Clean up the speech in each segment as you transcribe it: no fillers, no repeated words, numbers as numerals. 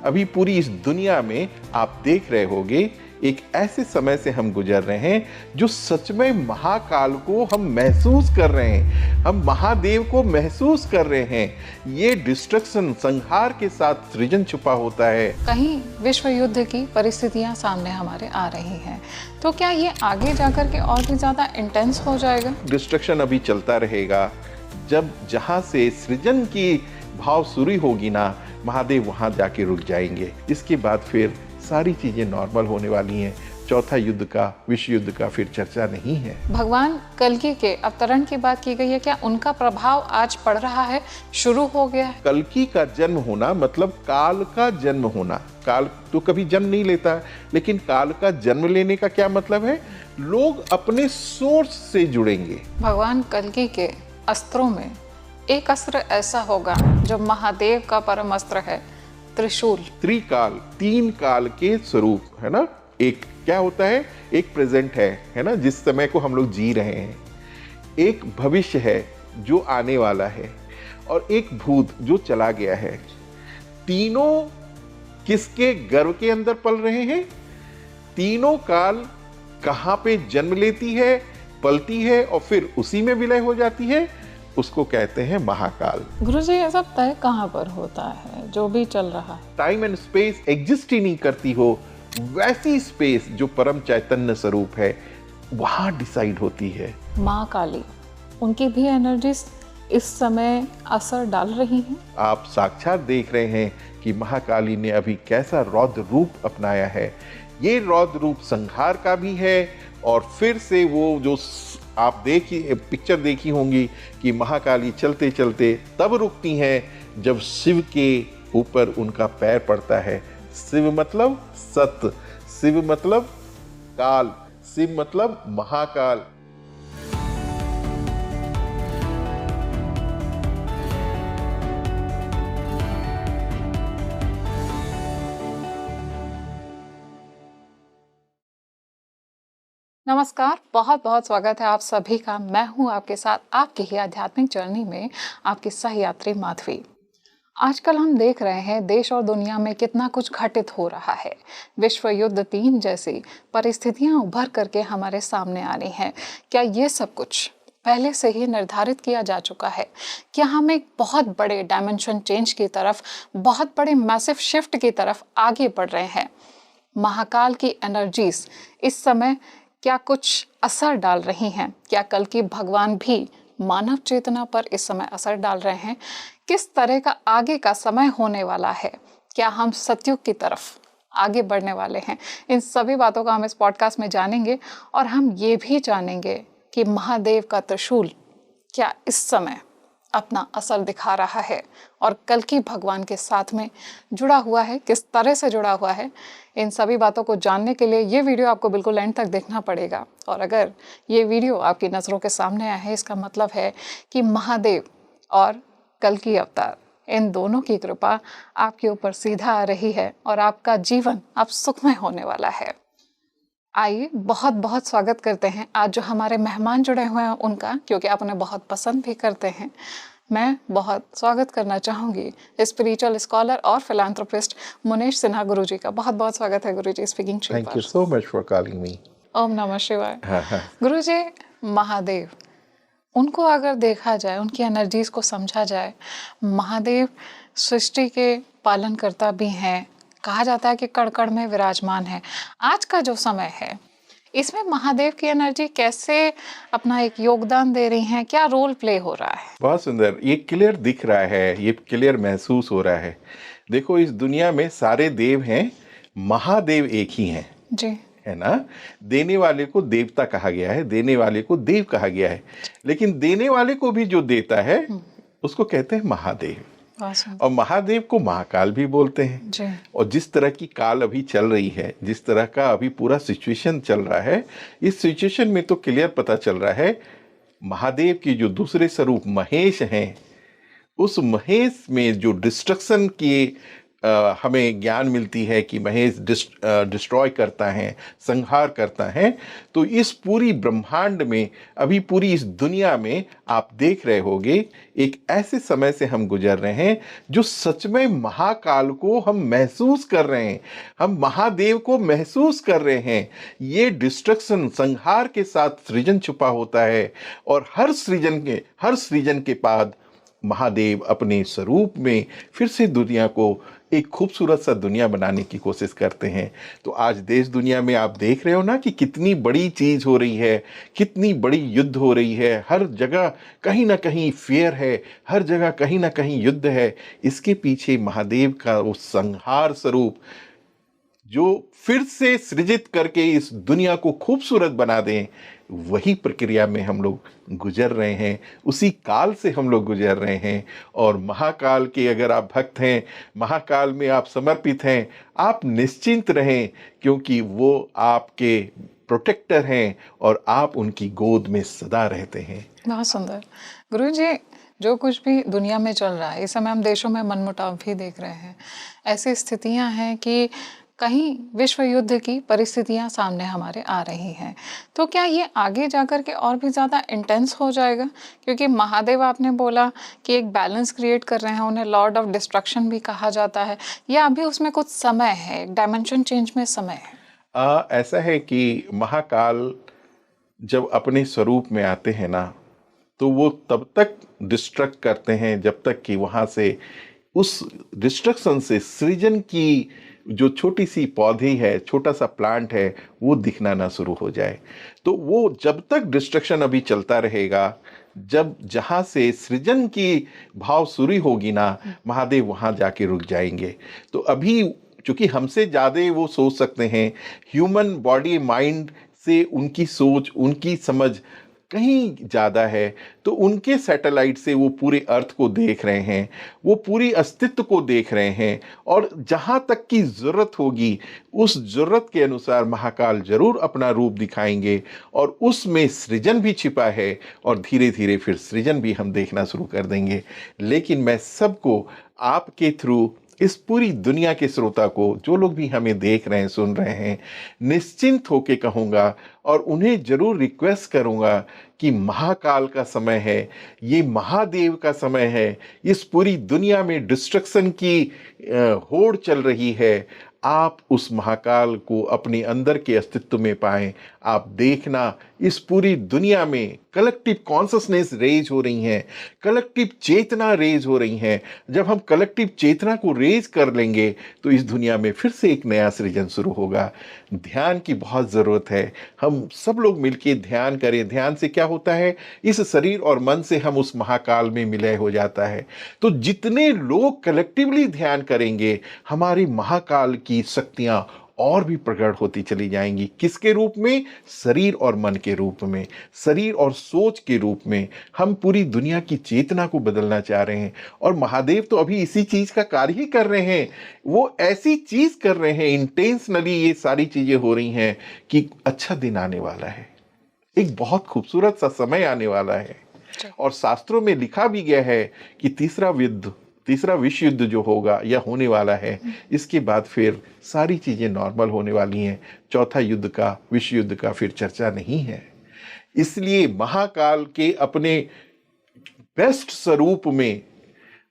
अभी पूरी इस दुनिया में आप देख रहे होंगे, एक ऐसे समय से हम गुजर रहे हैं जो सच में महाकाल को हम महसूस कर रहे हैं, हम महादेव को महसूस कर रहे हैं। ये डिस्ट्रक्शन, संहार के साथ सृजन छुपा होता है। कहीं विश्व युद्ध की परिस्थितियां सामने हमारे आ रही हैं, तो क्या ये आगे जाकर के और भी ज्यादा इंटेंस हो जाएगा? डिस्ट्रक्शन अभी चलता रहेगा। जब जहां से सृजन की भाव शुरू होगी ना, महादेव वहां जाके रुक जाएंगे। इसके बाद फिर सारी चीजें नॉर्मल होने वाली हैं। चौथा युद्ध का, विश्व युद्ध का फिर चर्चा नहीं है। भगवान कल्कि के अवतरण की बात की गई है, क्या उनका प्रभाव आज पड़ रहा है, शुरू हो गया है? कल्कि का जन्म होना मतलब काल का जन्म होना। काल तो कभी जन्म नहीं लेता, लेकिन काल का जन्म लेने का क्या मतलब है? लोग अपने सोर्स से जुड़ेंगे। भगवान कल्कि के अस्त्रों में एक अस्त्र ऐसा होगा जो महादेव का परम अस्त्र है, त्रिशूल। त्रिकाल, 3 काल के स्वरूप है ना। एक क्या होता है? एक प्रेजेंट है ना, जिस समय को हम लोग जी रहे हैं। एक भविष्य है जो आने वाला है, और एक भूत जो चला गया है। तीनों किसके गर्भ के अंदर पल रहे हैं? तीनों काल कहाँ पे जन्म लेती है, पलती है और फिर उसी में विलय हो जाती है, उसको कहते हैं महाकाल। गुरुजी, ये सब तय कहाँ पर होता है जो भी चल रहा है? टाइम एंड स्पेस एग्जिस्ट ही नहीं करती हो, वैसी स्पेस जो परम चैतन्य स्वरूप है वहां डिसाइड होती है। माँ काली, उनकी भी एनर्जीज इस समय असर डाल रही हैं। आप साक्षात देख रहे हैं कि महाकाली ने अभी कैसा रौद्र रूप अपनाया है। ये रौद्र रूप संहार का भी है, और फिर से वो जो आप पिक्चर देखी होंगी कि महाकाली चलते चलते तब रुकती हैं जब शिव के ऊपर उनका पैर पड़ता है। शिव मतलब सत्य, शिव मतलब काल, शिव मतलब महाकाल। नमस्कार, बहुत बहुत स्वागत है आप सभी का। मैं हूं आपके साथ आपकी ही आध्यात्मिक जर्नी में आपकी सहयात्री माधवी। आजकल हम देख रहे हैं देश और दुनिया में कितना कुछ घटित हो रहा है। विश्व युद्ध 3 जैसी परिस्थितियां उभर करके हमारे सामने आ रही हैं। क्या ये सब कुछ पहले से ही निर्धारित किया जा चुका है? क्या हम एक बहुत बड़े डायमेंशन चेंज की तरफ, बहुत बड़े मैसिव शिफ्ट की तरफ आगे बढ़ रहे हैं? महाकाल की एनर्जीज इस समय क्या कुछ असर डाल रही हैं? क्या कल्कि भगवान भी मानव चेतना पर इस समय असर डाल रहे हैं? किस तरह का आगे का समय होने वाला है? क्या हम सतयुग की तरफ आगे बढ़ने वाले हैं? इन सभी बातों का हम इस पॉडकास्ट में जानेंगे, और हम ये भी जानेंगे कि महादेव का त्रिशूल क्या इस समय अपना असर दिखा रहा है और कल्कि भगवान के साथ में जुड़ा हुआ है, किस तरह से जुड़ा हुआ है। इन सभी बातों को जानने के लिए ये वीडियो आपको बिल्कुल एंड तक देखना पड़ेगा। और अगर ये वीडियो आपकी नज़रों के सामने आया है, इसका मतलब है कि महादेव और कल्कि अवतार, इन दोनों की कृपा आपके ऊपर सीधा आ रही है और आपका जीवन अब सुखमय होने वाला है। आइए बहुत बहुत स्वागत करते हैं आज जो हमारे मेहमान जुड़े हुए हैं उनका, क्योंकि आप उन्हें बहुत पसंद भी करते हैं। मैं बहुत स्वागत करना चाहूँगी स्पिरिचुअल स्कॉलर और फिलैंथ्रोपिस्ट मुनेश सिन्हा गुरुजी का। बहुत बहुत स्वागत है Guruji speaking through. Thank you so much for calling me. ओम नमः शिवाय। गुरुजी, महादेव, उनको अगर देखा जाए, उनकी एनर्जीज को समझा जाए, महादेव सृष्टि के पालनकर्ता भी हैं। कहा जाता है कि कण-कण में विराजमान है। आज का जो समय है, इसमें महादेव की एनर्जी कैसे अपना एक योगदान दे रही हैं? क्या रोल प्ले हो रहा है? बहुत सुंदर, ये क्लियर दिख रहा है, ये क्लियर महसूस हो रहा है। देखो, इस दुनिया में सारे देव हैं, महादेव एक ही हैं जी, है ना। देने वाले को देवता कहा गया है, देने वाले को देव कहा गया है, लेकिन देने वाले को भी जो देता है उसको कहते हैं महादेव। और महादेव को महाकाल भी बोलते हैं जी। और जिस तरह की काल अभी चल रही है, जिस तरह का अभी पूरा सिचुएशन चल रहा है, इस सिचुएशन में तो क्लियर पता चल रहा है महादेव की जो दूसरे स्वरूप महेश हैं, उस महेश में जो डिस्ट्रक्शन की हमें ज्ञान मिलती है कि महेश डिस्ट्रॉय करता है, संहार करता है, तो इस पूरी ब्रह्मांड में, अभी पूरी इस दुनिया में आप देख रहे होंगे एक ऐसे समय से हम गुजर रहे हैं जो सच में महाकाल को हम महसूस कर रहे हैं, हम महादेव को महसूस कर रहे हैं। ये डिस्ट्रक्शन, संहार के साथ सृजन छुपा होता है, और हर सृजन के बाद महादेव अपने स्वरूप में फिर से दुनिया को एक खूबसूरत सा दुनिया बनाने की कोशिश करते हैं। तो आज देश दुनिया में आप देख रहे हो ना कि कितनी बड़ी चीज हो रही है, कितनी बड़ी युद्ध हो रही है, हर जगह कहीं ना कहीं फेयर है, हर जगह कहीं ना कहीं युद्ध है। इसके पीछे महादेव का वो संहार स्वरूप जो फिर से सृजित करके इस दुनिया को खूबसूरत बना दें, वही प्रक्रिया में हम लोग गुजर रहे हैं, उसी काल से हम लोग गुजर रहे हैं। और महाकाल के अगर आप भक्त हैं, महाकाल में आप समर्पित हैं, आप निश्चिंत रहें, क्योंकि वो आपके प्रोटेक्टर हैं और आप उनकी गोद में सदा रहते हैं। बहुत सुंदर। गुरुजी, जो कुछ भी दुनिया में चल रहा है इस समय, हम देशों में मनमुटाव भी देख रहे हैं, ऐसी स्थितियां हैं कि कहीं विश्व युद्ध की परिस्थितियां सामने हमारे आ रही हैं, तो क्या ये आगे जाकर के और भी ज़्यादा इंटेंस हो जाएगा? क्योंकि महादेव आपने बोला कि एक बैलेंस क्रिएट कर रहे हैं, उन्हें लॉर्ड ऑफ डिस्ट्रक्शन भी कहा जाता है, या अभी उसमें कुछ समय है, एक डायमेंशन चेंज में समय है? ऐसा है कि महाकाल जब अपने स्वरूप में आते हैं ना, तो वो तब तक डिस्ट्रक्ट करते हैं जब तक कि वहाँ से, उस डिस्ट्रक्शन से सृजन की जो छोटी सी पौधी है, छोटा सा प्लांट है, वो दिखना ना शुरू हो जाए। तो वो जब तक डिस्ट्रक्शन अभी चलता रहेगा, जब जहाँ से सृजन की भाव शुरू होगी ना, महादेव वहाँ जाके रुक जाएंगे। तो अभी चूंकि हमसे ज़्यादा वो सोच सकते हैं, ह्यूमन बॉडी माइंड से उनकी सोच, उनकी समझ कहीं ज़्यादा है, तो उनके सैटेलाइट से वो पूरे अर्थ को देख रहे हैं, वो पूरी अस्तित्व को देख रहे हैं, और जहाँ तक की ज़रूरत होगी उस ज़रूरत के अनुसार महाकाल जरूर अपना रूप दिखाएंगे, और उसमें सृजन भी छिपा है, और धीरे धीरे फिर सृजन भी हम देखना शुरू कर देंगे। लेकिन मैं सबको आपके थ्रू, इस पूरी दुनिया के श्रोता को, जो लोग भी हमें देख रहे हैं, सुन रहे हैं, निश्चिंत होके कहूँगा और उन्हें जरूर रिक्वेस्ट करूँगा कि महाकाल का समय है, ये महादेव का समय है। इस पूरी दुनिया में डिस्ट्रक्शन की होड़ चल रही है, आप उस महाकाल को अपने अंदर के अस्तित्व में पाएं। आप देखना, इस पूरी दुनिया में कलेक्टिव कॉन्शसनेस रेज हो रही हैं, कलेक्टिव चेतना रेज हो रही हैं। जब हम कलेक्टिव चेतना को रेज कर लेंगे तो इस दुनिया में फिर से एक नया सृजन शुरू होगा। ध्यान की बहुत ज़रूरत है, हम सब लोग मिलके ध्यान करें। ध्यान से क्या होता है, इस शरीर और मन से हम उस महाकाल में मिलय हो जाता है। तो जितने लोग कलेक्टिवली ध्यान करेंगे, हमारी महाकाल की शक्तियाँ और भी प्रकट होती चली जाएंगी। किसके रूप में? शरीर और मन के रूप में, शरीर और सोच के रूप में। हम पूरी दुनिया की चेतना को बदलना चाह रहे हैं, और महादेव तो अभी इसी चीज का कार्य ही कर रहे हैं। वो ऐसी चीज कर रहे हैं, इंटेंशनली ये सारी चीजें हो रही हैं कि अच्छा दिन आने वाला है, एक बहुत खूबसूरत सा समय आने वाला है। और शास्त्रों में लिखा भी गया है कि तीसरा विश्व युद्ध जो होगा या होने वाला है, इसके बाद फिर सारी चीजें नॉर्मल होने वाली हैं। चौथा युद्ध का, विश्व युद्ध का फिर चर्चा नहीं है। इसलिए महाकाल के अपने बेस्ट स्वरूप में,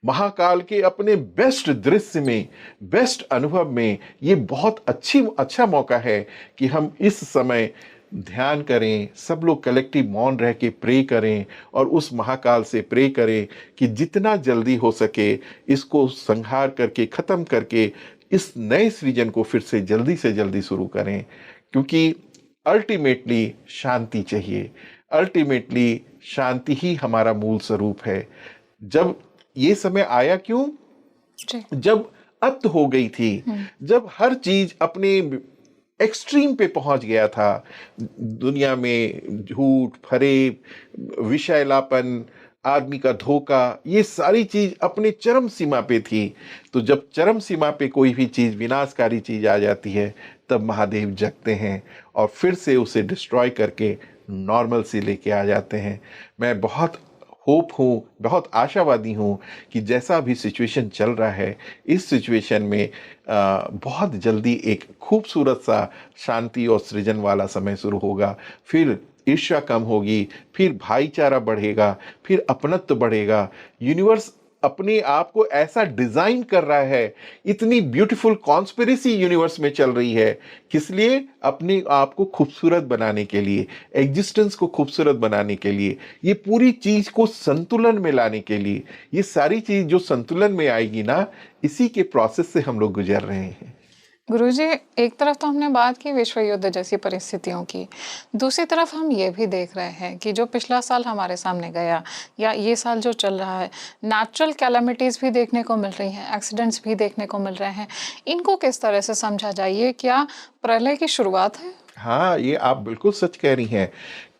महाकाल के अपने बेस्ट दृश्य में, बेस्ट अनुभव में, ये बहुत अच्छा मौका है कि हम इस समय ध्यान करें, सब लोग कलेक्टिव मौन रह के प्रे करें, और उस महाकाल से प्रे करें कि जितना जल्दी हो सके इसको संहार करके, ख़त्म करके, इस नए सृजन को फिर से जल्दी शुरू करें। क्योंकि अल्टीमेटली शांति चाहिए, अल्टीमेटली शांति ही हमारा मूल स्वरूप है। जब ये समय आया क्यों? जब अत हो गई थी, जब हर चीज अपने एक्सट्रीम पे पहुंच गया था, दुनिया में झूठ, फरेब, विषैलापन, आदमी का धोखा, ये सारी चीज अपने चरम सीमा पे थी। तो जब चरम सीमा पे कोई भी चीज, विनाशकारी चीज आ जाती है, तब महादेव जगते हैं और फिर से उसे डिस्ट्रॉय करके नॉर्मल से लेके आ जाते हैं। मैं बहुत होप हूँ, बहुत आशावादी हूँ कि जैसा भी सिचुएशन चल रहा है, इस सिचुएशन में बहुत जल्दी एक खूबसूरत सा शांति और सृजन वाला समय शुरू होगा। फिर ईर्ष्या कम होगी, फिर भाईचारा बढ़ेगा, फिर अपनत्व बढ़ेगा। यूनिवर्स अपने आप को ऐसा डिजाइन कर रहा है, इतनी ब्यूटीफुल कॉन्स्पिरेसी यूनिवर्स में चल रही है। किस लिए? अपने आप को खूबसूरत बनाने के लिए, एग्जिस्टेंस को खूबसूरत बनाने के लिए, ये पूरी चीज को संतुलन में लाने के लिए। ये सारी चीज जो संतुलन में आएगी ना, इसी के प्रोसेस से हम लोग गुजर रहे हैं। गुरुजी, एक तरफ तो हमने बात की विश्व युद्ध जैसी परिस्थितियों की, दूसरी तरफ हम ये भी देख रहे हैं कि जो पिछला साल हमारे सामने गया या ये साल जो चल रहा है, नेचुरल कैलामिटीज़ भी देखने को मिल रही हैं, एक्सीडेंट्स भी देखने को मिल रहे हैं। इनको किस तरह से समझा जाए? ये क्या प्रलय की शुरुआत है? हाँ, ये आप बिल्कुल सच कह रही हैं।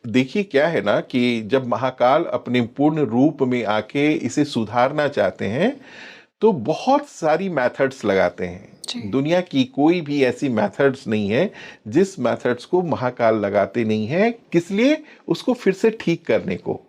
देखिए क्या है ना कि जब महाकाल अपने पूर्ण रूप में आके इसे सुधारना चाहते हैं, तो बहुत सारी मेथड्स लगाते जी। हैं। दुनिया की कोई भी ऐसी मेथड्स नहीं है जिस मेथड्स को महाकाल लगाते नहीं है। किस लिए? उसको फिर से ठीक करने को,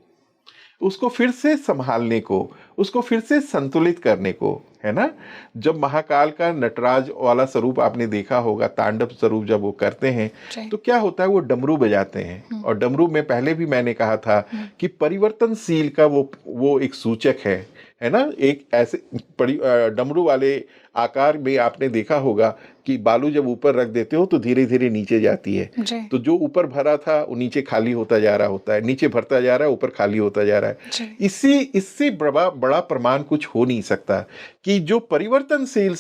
उसको फिर से संभालने को, उसको फिर से संतुलित करने को, है ना? जब महाकाल का नटराज वाला स्वरूप आपने देखा होगा, तांडव स्वरूप जब वो करते हैं, जी। तो क्या होता है, वो डमरू बजाते हैं। और डमरू में पहले भी मैंने कहा था कि परिवर्तनशील का वो एक सूचक है ना? एक ऐसे डमरू वाले आकार में आपने देखा होगा कि बालू जब ऊपर रख देते हो तो धीरे धीरे नीचे जाती है। जी। तो जो ऊपर भरा था वो नीचे खाली होता जा रहा होता है, नीचे भरता जा रहा है, ऊपर खाली होता जा रहा है। जी। इससे बड़ा प्रमाण कुछ हो नहीं सकता कि जो परिवर्तनशील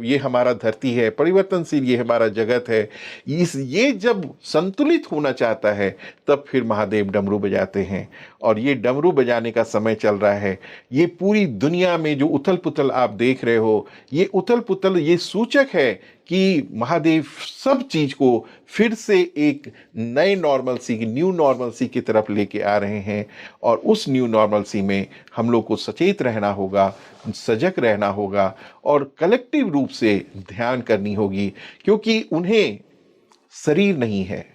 ये हमारा धरती है, परिवर्तनशील ये हमारा जगत है, ये जब संतुलित होना चाहता है, तब फिर महादेव डमरू बजाते हैं। और ये डमरू बजाने का समय चल रहा है। ये पूरी दुनिया में जो उथल पुथल आप देख रहे हो, ये उथल पुथल ये सूचक है कि महादेव सब चीज को फिर से एक नए नॉर्मलसी की, न्यू नॉर्मलसी की तरफ लेके आ रहे हैं। और उस न्यू नॉर्मलसी में हम लोग को सचेत रहना होगा, सजग रहना होगा और कलेक्टिव रूप से ध्यान करनी होगी, क्योंकि उन्हें शरीर नहीं है।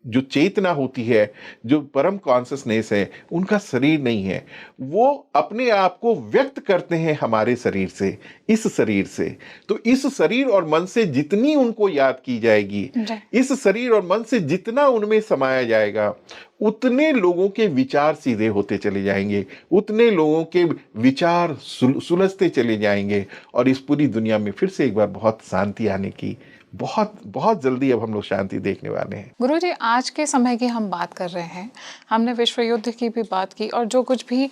जो चेतना होती है, जो परम कॉन्शसनेस है, उनका शरीर नहीं है। वो अपने आप को व्यक्त करते हैं हमारे शरीर से, इस शरीर से। तो इस शरीर और मन से जितनी उनको याद की जाएगी, इस शरीर और मन से जितना उनमें समाया जाएगा, उतने लोगों के विचार सीधे होते चले जाएंगे, उतने लोगों के विचार सुलझते चले जाएंगे। और इस पूरी दुनिया में फिर से एक बार बहुत शांति आने की, बहुत बहुत जल्दी अब हम लोग शांति देखने वाले हैं। गुरुजी, आज के समय की हम बात कर रहे हैं, हमने विश्व युद्ध की भी बात की और जो कुछ भी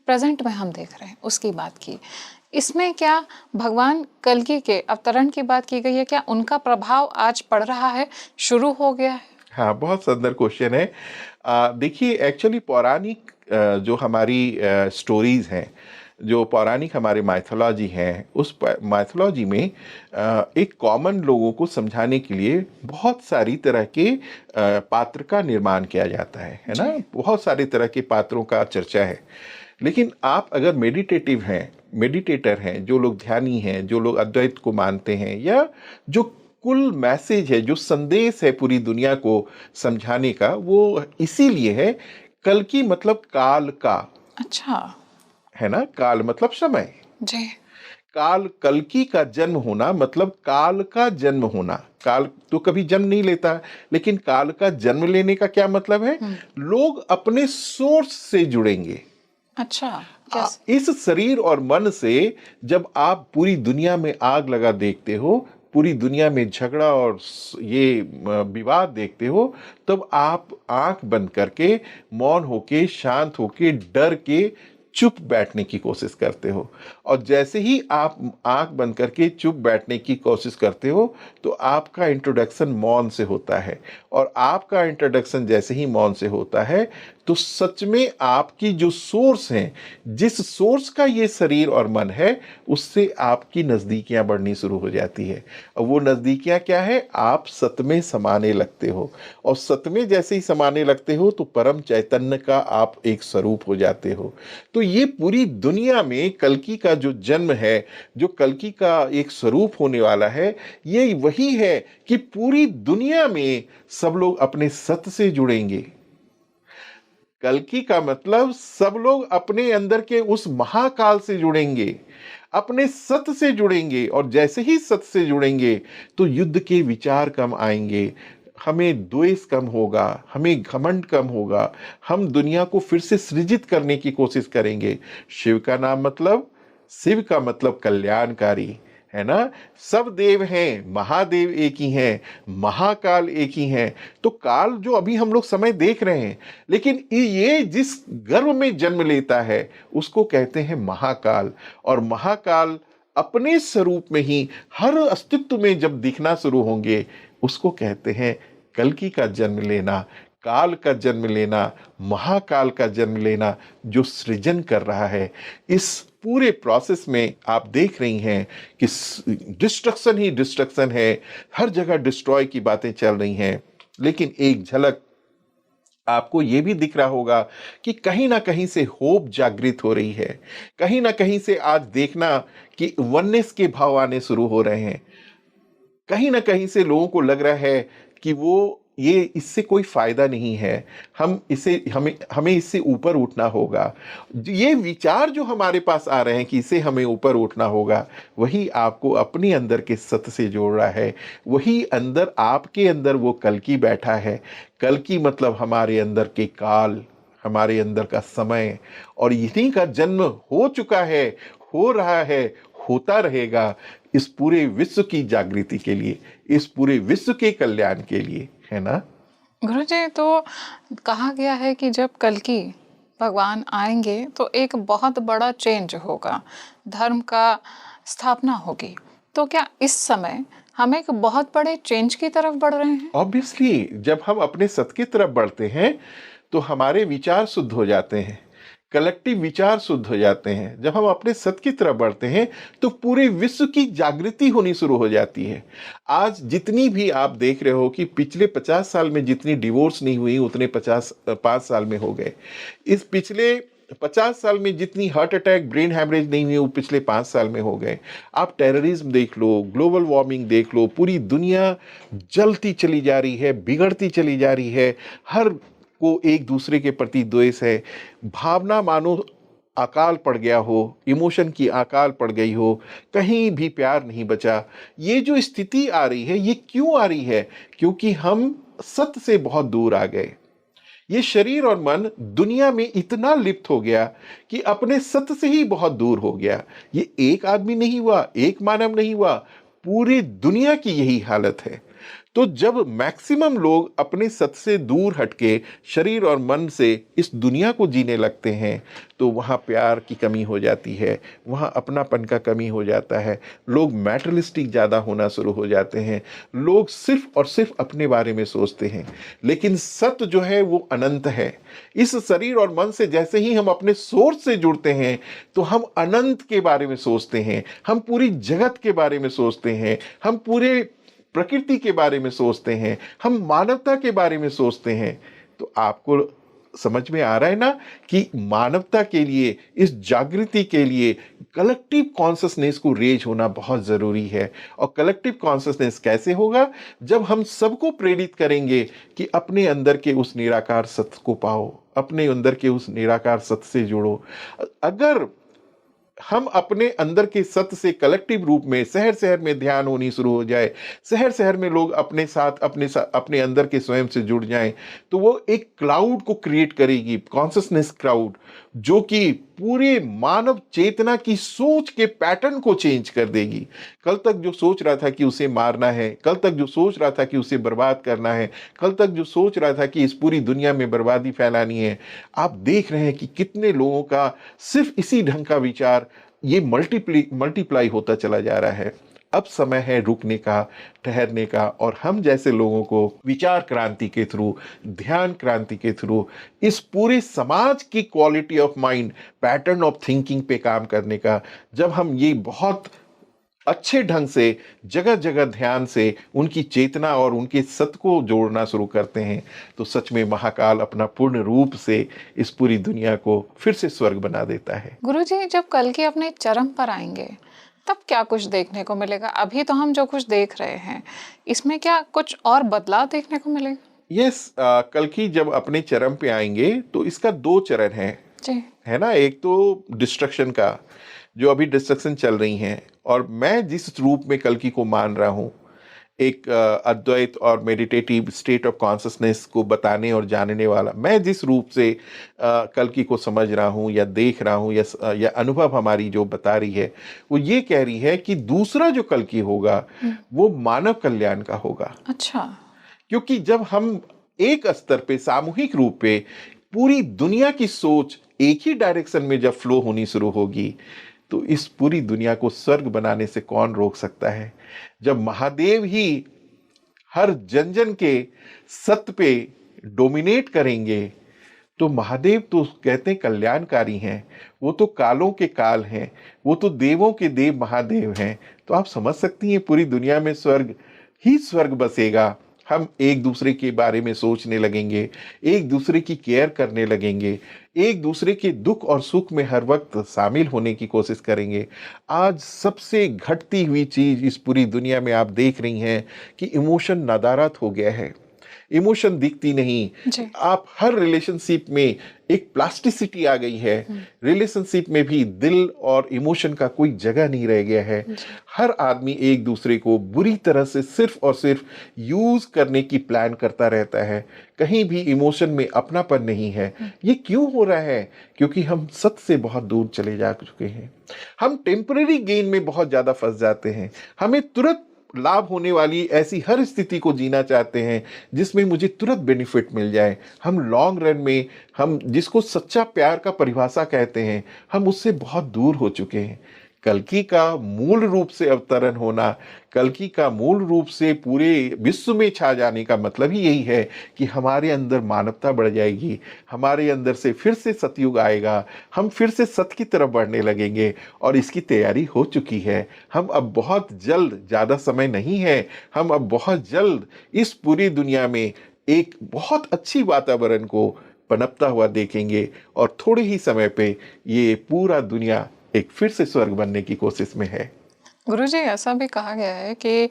प्रेजेंट में हम देख रहे हैं उसकी बात की। इसमें क्या भगवान कल्कि के अवतरण की बात की गई है? क्या उनका प्रभाव आज पड़ रहा है, शुरू हो गया है? हाँ, बहुत सुंदर क्वेश्चन है। देखिए, एक्चुअली पौराणिक जो हमारी स्टोरीज हैं, जो पौराणिक हमारे माइथोलॉजी हैं, उस माइथोलॉजी में एक कॉमन लोगों को समझाने के लिए बहुत सारी तरह के पात्र का निर्माण किया जाता है ना? बहुत सारी तरह के पात्रों का चर्चा है। लेकिन आप अगर मेडिटेटर हैं, जो लोग ध्यानी हैं, जो लोग अद्वैत को मानते हैं, या जो कुल मैसेज है, जो संदेश है पूरी दुनिया को समझाने का, वो इसीलिए है। कल्कि मतलब काल का। अच्छा। है ना? काल मतलब समय। जी। काल, कल्कि का जन्म होना मतलब काल का जन्म होना। काल तो कभी जन्म नहीं लेता, लेकिन काल का जन्म लेने का क्या मतलब है? लोग अपने सोर्स से जुड़ेंगे। अच्छा, इस शरीर और मन से जब आप पूरी दुनिया में आग लगा देखते हो, पूरी दुनिया में झगड़ा और ये विवाद देखते हो, तब आप आंख बंद करके, मौन होके, शांत होके, डर के चुप बैठने की कोशिश करते हो। और जैसे ही आप आंख बंद करके चुप बैठने की कोशिश करते हो, तो आपका इंट्रोडक्शन मौन से होता है। और आपका इंट्रोडक्शन जैसे ही मौन से होता है, तो सच में आपकी जो सोर्स हैं, जिस सोर्स का ये शरीर और मन है, उससे आपकी नज़दीकियां बढ़नी शुरू हो जाती है। और वो नज़दीकियां क्या है? आप सत में समाने लगते हो। और सत में जैसे ही समाने लगते हो, तो परम चैतन्य का आप एक स्वरूप हो जाते हो। तो ये पूरी दुनिया में कल्कि का जो जन्म है, जो कल्कि का एक स्वरूप होने वाला है, ये वही है कि पूरी दुनिया में सब लोग अपने सत से जुड़ेंगे। कल्कि का मतलब सब लोग अपने अंदर के उस महाकाल से जुड़ेंगे, अपने सत से जुड़ेंगे, और जैसे ही सत से जुड़ेंगे तो युद्ध के विचार कम आएंगे, हमें द्वेष कम होगा, हमें घमंड कम होगा, हम दुनिया को फिर से सृजित करने की कोशिश करेंगे। शिव का नाम मतलब, शिव का मतलब कल्याणकारी, है ना। सब देव हैं, महादेव एक ही हैं, महाकाल एक ही हैं। तो काल जो अभी हम लोग समय देख रहे हैं, लेकिन ये जिस गर्भ में जन्म लेता है उसको कहते हैं महाकाल। और महाकाल अपने स्वरूप में ही हर अस्तित्व में जब दिखना शुरू होंगे उसको कहते हैं कल्कि का जन्म लेना, काल का जन्म लेना, महाकाल का जन्म लेना, जो सृजन कर रहा है। इस पूरे प्रोसेस में आप देख रही हैं कि डिस्ट्रक्शन ही डिस्ट्रक्शन है, हर जगह डिस्ट्रॉय की बातें चल रही हैं। लेकिन एक झलक आपको ये भी दिख रहा होगा कि कहीं ना कहीं से होप जागृत हो रही है, कहीं ना कहीं से आज देखना कि वननेस के भाव आने शुरू हो रहे हैं। कहीं ना कहीं से लोगों को लग रहा है कि वो ये इससे कोई फायदा नहीं है, हमें हमें इससे ऊपर उठना होगा। ये विचार जो हमारे पास आ रहे हैं कि इसे हमें ऊपर उठना होगा, वही आपको अपने अंदर के सत्य से जोड़ रहा है। वही अंदर, आपके अंदर वो कल्कि बैठा है। कल्कि मतलब हमारे अंदर के काल, हमारे अंदर का समय, और इन्हीं का जन्म हो चुका है, हो रहा है, होता रहेगा इस पूरे विश्व की जागृति के लिए, इस पूरे विश्व के कल्याण के लिए, है ना। गुरुजी, तो कहा गया है कि जब कल्कि भगवान आएंगे तो एक बहुत बड़ा चेंज होगा, धर्म का स्थापना होगी। तो क्या इस समय हम एक बहुत बड़े चेंज की तरफ बढ़ रहे हैं? ऑब्वियसली जब हम अपने सत की तरफ बढ़ते हैं तो हमारे विचार शुद्ध हो जाते हैं, कलेक्टिव विचार शुद्ध हो जाते हैं। जब हम अपने सत की तरफ बढ़ते हैं तो पूरे विश्व की जागृति होनी शुरू हो जाती है। आज जितनी भी आप देख रहे हो कि पिछले 50 साल में जितनी डिवोर्स नहीं हुई उतने 5 साल में हो गए। इस पिछले 50 साल में जितनी हार्ट अटैक, ब्रेन हैमरेज नहीं हुई वो पिछले 5 साल में हो गए। आप टेररिज्म देख लो, ग्लोबल वार्मिंग देख लो, पूरी दुनिया जलती चली जा रही है, बिगड़ती चली जा रही है। हर को एक दूसरे के प्रति द्वेष है, भावना मानो अकाल पड़ गया हो, इमोशन की अकाल पड़ गई हो, कहीं भी प्यार नहीं बचा। ये जो स्थिति आ रही है, ये क्यों आ रही है? क्योंकि हम सत्य से बहुत दूर आ गए। ये शरीर और मन दुनिया में इतना लिप्त हो गया कि अपने सत्य से ही बहुत दूर हो गया। ये एक आदमी नहीं हुआ, एक मानव नहीं हुआ, पूरी दुनिया की यही हालत है। तो जब मैक्सिमम लोग अपने सत्य से दूर हटके शरीर और मन से इस दुनिया को जीने लगते हैं तो वहाँ प्यार की कमी हो जाती है, वहाँ अपनापन का कमी हो जाता है। लोग मैटरलिस्टिक ज़्यादा होना शुरू हो जाते हैं, लोग सिर्फ और सिर्फ अपने बारे में सोचते हैं। लेकिन सत्य जो है वो अनंत है। इस शरीर और मन से जैसे ही हम अपने सोर्स से जुड़ते हैं तो हम अनंत के बारे में सोचते हैं, हम पूरी जगत के बारे में सोचते हैं, हम पूरे प्रकृति के बारे में सोचते हैं, हम मानवता के बारे में सोचते हैं। तो आपको समझ में आ रहा है ना कि मानवता के लिए, इस जागृति के लिए कलेक्टिव कॉन्शसनेस को रेज होना बहुत ज़रूरी है। और कलेक्टिव कॉन्शसनेस कैसे होगा? जब हम सबको प्रेरित करेंगे कि अपने अंदर के उस निराकार सत्य को पाओ, अपने अंदर के उस निराकार सत्य से जुड़ो। अगर हम अपने अंदर के सत्य से कलेक्टिव रूप में शहर शहर में ध्यान होनी शुरू हो जाए, शहर शहर में लोग अपने अंदर के स्वयं से जुड़ जाएं, तो वो एक क्लाउड को क्रिएट करेगी, कॉन्शसनेस क्राउड, जो कि पूरे मानव चेतना की सोच के पैटर्न को चेंज कर देगी। कल तक जो सोच रहा था कि उसे मारना है, कल तक जो सोच रहा था कि उसे बर्बाद करना है, कल तक जो सोच रहा था कि इस पूरी दुनिया में बर्बादी फैलानी है, आप देख रहे हैं कि कितने लोगों का सिर्फ इसी ढंग का विचार ये मल्टीप्लाई होता चला जा रहा है। अब समय है रुकने का, ठहरने का, और हम जैसे लोगों को विचार क्रांति के थ्रू, ध्यान क्रांति के थ्रू इस पूरे समाज की quality of mind, pattern of thinking पे काम करने का। जब हम ये बहुत अच्छे ढंग से जगह जगह ध्यान से उनकी चेतना और उनके सत्य को जोड़ना शुरू करते हैं तो सच में महाकाल अपना पूर्ण रूप से इस पूरी दुनिया को फिर से स्वर्ग बना देता है। गुरुजी, जब कल्कि अपने चरम पर आएंगे तब क्या कुछ देखने को मिलेगा? अभी तो हम जो कुछ देख रहे हैं इसमें क्या कुछ और बदलाव देखने को मिलेगा? यस, कल्कि जब अपने चरम पे आएंगे तो इसका दो चरण जी। है ना। एक तो डिस्ट्रक्शन का, जो अभी डिस्ट्रक्शन चल रही है, और मैं जिस रूप में कल्कि को मान रहा हूँ, एक अद्वैत और मेडिटेटिव स्टेट ऑफ कॉन्शसनेस को बताने और जानने वाला, मैं जिस रूप से कल्कि को समझ रहा हूँ या देख रहा हूँ, या अनुभव हमारी जो बता रही है, वो ये कह रही है कि दूसरा जो कल्कि होगा वो मानव कल्याण का होगा। अच्छा। क्योंकि जब हम एक स्तर पे, सामूहिक रूप पे, पूरी दुनिया की सोच एक ही डायरेक्शन में जब फ्लो होनी शुरू होगी, तो इस पूरी दुनिया को स्वर्ग बनाने से कौन रोक सकता है। जब महादेव ही हर जन जन के सत्य पे डोमिनेट करेंगे, तो महादेव तो कहते हैं कल्याणकारी हैं, वो तो कालों के काल हैं, वो तो देवों के देव महादेव हैं। तो आप समझ सकती हैं पूरी दुनिया में स्वर्ग ही स्वर्ग बसेगा। हम एक दूसरे के बारे में सोचने लगेंगे, एक दूसरे की केयर करने लगेंगे, एक दूसरे के दुख और सुख में हर वक्त शामिल होने की कोशिश करेंगे। आज सबसे घटती हुई चीज इस पूरी दुनिया में आप देख रही हैं कि इमोशन नदारद हो गया है, इमोशन दिखती नहीं। जी। आप हर रिलेशनशिप में एक प्लास्टिसिटी आ गई है, रिलेशनशिप में भी दिल और इमोशन का कोई जगह नहीं रह गया है। हर आदमी एक दूसरे को बुरी तरह से सिर्फ और सिर्फ यूज करने की प्लान करता रहता है, कहीं भी इमोशन में अपनापन नहीं है। ये क्यों हो रहा है? क्योंकि हम सत्य से बहुत दूर चले जा चुके हैं। हम टेम्पररी गेन में बहुत ज्यादा फंस जाते हैं, हमें तुरंत लाभ होने वाली ऐसी हर स्थिति को जीना चाहते हैं जिसमें मुझे तुरंत बेनिफिट मिल जाए। हम लॉन्ग रन में, हम जिसको सच्चा प्यार का परिभाषा कहते हैं, हम उससे बहुत दूर हो चुके हैं। कल्कि का मूल रूप से अवतरण होना, कल्कि का मूल रूप से पूरे विश्व में छा जाने का मतलब ही यही है कि हमारे अंदर मानवता बढ़ जाएगी, हमारे अंदर से फिर से सतयुग आएगा, हम फिर से सत्य की तरफ बढ़ने लगेंगे। और इसकी तैयारी हो चुकी है। हम अब बहुत जल्द, ज़्यादा समय नहीं है, हम अब बहुत जल्द इस पूरी दुनिया में एक बहुत अच्छी वातावरण को पनपता हुआ देखेंगे, और थोड़े ही समय पे ये पूरा दुनिया एक फिर से स्वर्ग बनने की कोशिश में है। गुरुजी, ऐसा भी कहा गया है कि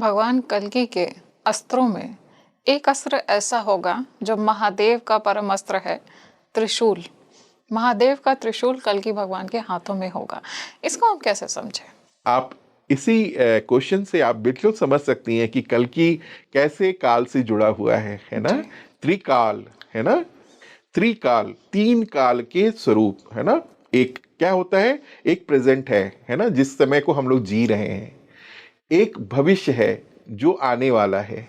भगवान कल्कि के अस्त्रों में एक अस्त्र ऐसा होगा जो महादेव का परम अस्त्र है, त्रिशूल। महादेव का त्रिशूल कल्कि भगवान के हाथों में होगा। इसको हम कैसे समझें? आप इसी क्वेश्चन से आप बिल्कुल समझ सकती हैं कि कल्कि कैसे काल से जुड़ा हुआ है ना। त्रिकाल है ना, त्रिकाल, तीन काल के स्वरूप है ना। एक क्या होता है? एक प्रेजेंट है ना, जिस समय को हम लोग जी रहे हैं। एक भविष्य है जो आने वाला है,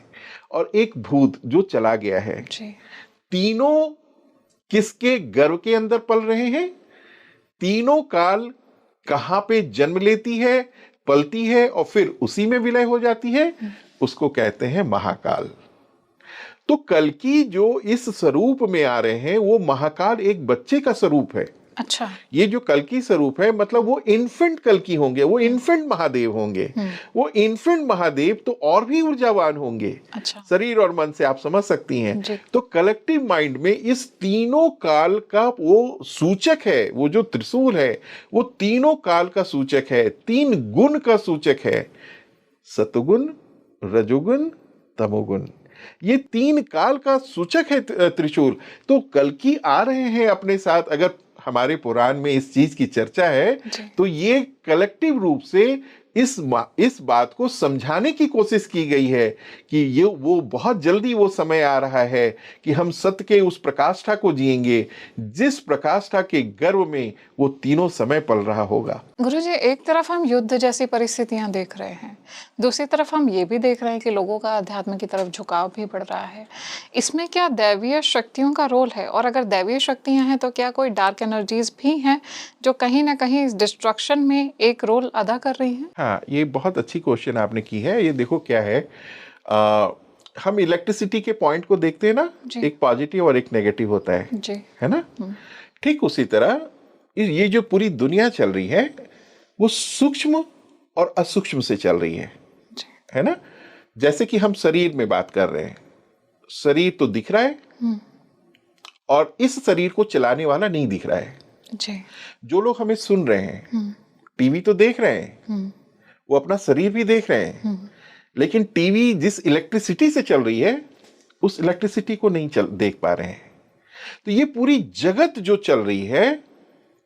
और एक भूत जो चला गया है। तीनों किसके गर्भ के अंदर पल रहे हैं? तीनों काल कहां पे जन्म लेती है, पलती है, और फिर उसी में विलय हो जाती है, उसको कहते हैं महाकाल। तो कल्कि जो इस स्वरूप में आ रहे हैं, वो महाकाल एक बच्चे का स्वरूप है। अच्छा। ये जो कल्कि स्वरूप है, मतलब वो इन्फेंट कल्कि होंगे, वो इन्फेंट महादेव होंगे। वो इन्फेंट महादेव तो और भी ऊर्जावान होंगे। अच्छा। शरीर और मन से आप समझ सकती हैं। तो कलेक्टिव माइंड में इस तीनों काल का वो सूचक है, वो जो त्रिशूल है वो तीनों काल का सूचक है, तीन गुण का सूचक है, सतुगुण, रजोगुण, तमोगुण। ये तीन काल का सूचक है त्रिशूल। तो कल्कि आ रहे हैं अपने साथ। अगर हमारे पुराण में इस चीज की चर्चा है, तो ये कलेक्टिव रूप से इस बात को समझाने की कोशिश की गई है कि ये वो बहुत जल्दी वो समय आ रहा है कि हम सत्य के उस प्रकाष्ठा को जिएंगे, जिस प्रकाष्ठा के गर्भ में वो तीनों समय पल रहा होगा। गुरुजी, एक तरफ हम युद्ध जैसी परिस्थितियां देख रहे हैं, दूसरी तरफ हम ये भी देख रहे हैं कि लोगों का अध्यात्म की तरफ झुकाव भी बढ़ रहा है। इसमें क्या दैवीय शक्तियों का रोल है? और अगर दैवीय शक्तियां हैं तो क्या कोई डार्क एनर्जीज भी हैं जो कहीं ना कहीं इस डिस्ट्रक्शन में एक रोल अदा कर रही हैं? हाँ, ये बहुत अच्छी क्वेश्चन आपने की है। ये देखो क्या है, हम इलेक्ट्रिसिटी के पॉइंट को देखते हैं ना, एक पॉजिटिव और एक नेगेटिव होता है ना। ठीक उसी तरह ये जो पूरी दुनिया चल रही है वो सूक्ष्म और असूक्ष्म से चल रही है ना। जैसे कि हम शरीर में बात कर रहे हैं, शरीर तो दिख रहा है और इस शरीर को चलाने वाला नहीं दिख रहा है। जो लोग हमें सुन रहे हैं, टीवी तो देख रहे हैं, वो अपना शरीर भी देख रहे हैं, लेकिन टीवी जिस इलेक्ट्रिसिटी से चल रही है उस इलेक्ट्रिसिटी को नहीं देख पा रहे हैं। तो ये पूरी जगत जो चल रही है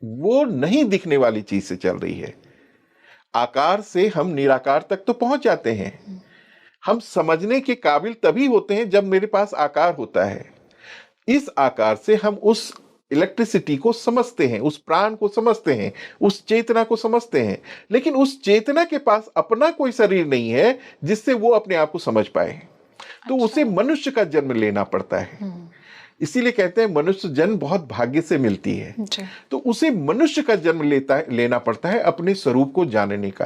वो नहीं दिखने वाली चीज से चल रही है। आकार से हम निराकार तक तो पहुंच जाते हैं। हम समझने के काबिल तभी होते हैं जब मेरे पास आकार होता है। इस आकार से हम उस इलेक्ट्रिसिटी को समझते हैं, उस प्राण को समझते हैं, उस चेतना को समझते हैं। लेकिन उस चेतना के पास अपना कोई शरीर नहीं है जिससे वो अपने आप को समझ पाए। तो उसे मनुष्य का जन्म लेना पड़ता है। इसीलिए कहते हैं मनुष्य जन्म बहुत भाग्य से मिलती है। तो उसे मनुष्य का जन्म लेना पड़ता है अपने स्वरूप को जानने का।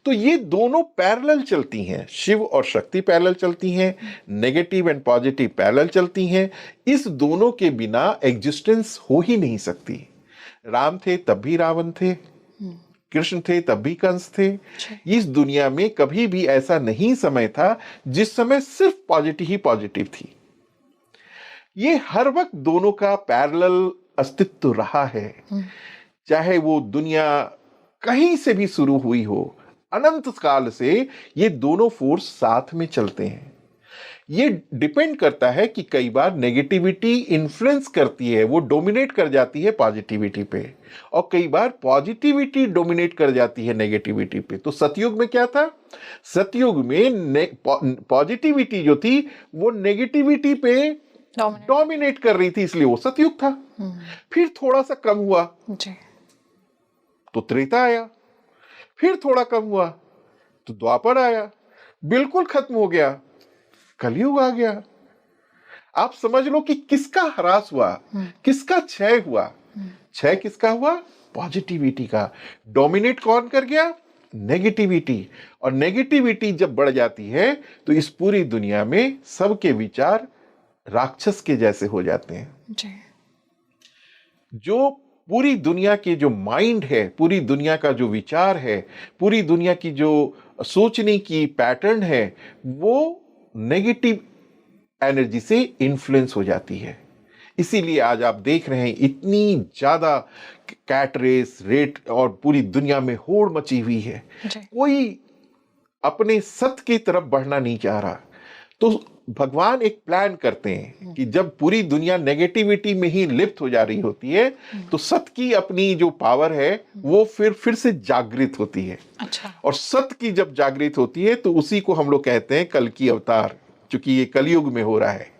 तो ये दोनों पैरेलल चलती हैं, शिव और शक्ति पैरेलल चलती हैं, नेगेटिव एंड पॉजिटिव पैरेलल चलती हैं। इस दोनों के बिना एग्जिस्टेंस हो ही नहीं सकती। राम थे तब भी रावण थे, कृष्ण थे तब भी कंस थे। इस दुनिया में कभी भी ऐसा नहीं समय था जिस समय सिर्फ पॉजिटिव ही पॉजिटिव थी। ये हर वक्त दोनों का पैरेलल अस्तित्व रहा है। चाहे वो दुनिया कहीं से भी शुरू हुई हो, अनंत काल से ये दोनों फोर्स साथ में चलते हैं। ये डिपेंड करता है कि कई बार नेगेटिविटी इन्फ्लुएंस करती है, वो डोमिनेट कर जाती है पॉजिटिविटी पे, और कई बार पॉजिटिविटी डोमिनेट कर जाती है नेगेटिविटी पे। तो सतयुग में क्या था? सतयुग में पॉजिटिविटी जो थी वो नेगेटिविटी पे डोमिनेट कर रही थी, इसलिए वो सतयुग था। फिर थोड़ा सा कम हुआ तो त्रेता आया, फिर थोड़ा कम हुआ तो द्वापर आया, बिल्कुल खत्म हो गया, कलयुग आ गया। आप समझ लो कि किसका ह्रास हुआ, किसका क्षय हुआ। क्षय किसका हुआ? पॉजिटिविटी का। डोमिनेट कौन कर गया? नेगेटिविटी। और नेगेटिविटी जब बढ़ जाती है तो इस पूरी दुनिया में सबके विचार राक्षस के जैसे हो जाते हैं जी। जो पूरी दुनिया के जो माइंड है, पूरी दुनिया का जो विचार है, पूरी दुनिया की जो सोचने की पैटर्न है, वो नेगेटिव एनर्जी से इन्फ्लुएंस हो जाती है। इसीलिए आज आप देख रहे हैं इतनी ज्यादा कैट रेस रेट और पूरी दुनिया में होड़ मची हुई है। कोई अपने सत्य की तरफ बढ़ना नहीं चाह रहा। तो भगवान एक प्लान करते हैं कि जब पूरी दुनिया नेगेटिविटी में ही लिप्त हो जा रही होती है तो सत्य की अपनी जो पावर है वो फिर से जागृत होती है। अच्छा। और सत्य की जब जागृत होती है तो उसी को हम लोग कहते हैं कल की अवतार, क्योंकि ये कलयुग में हो रहा है।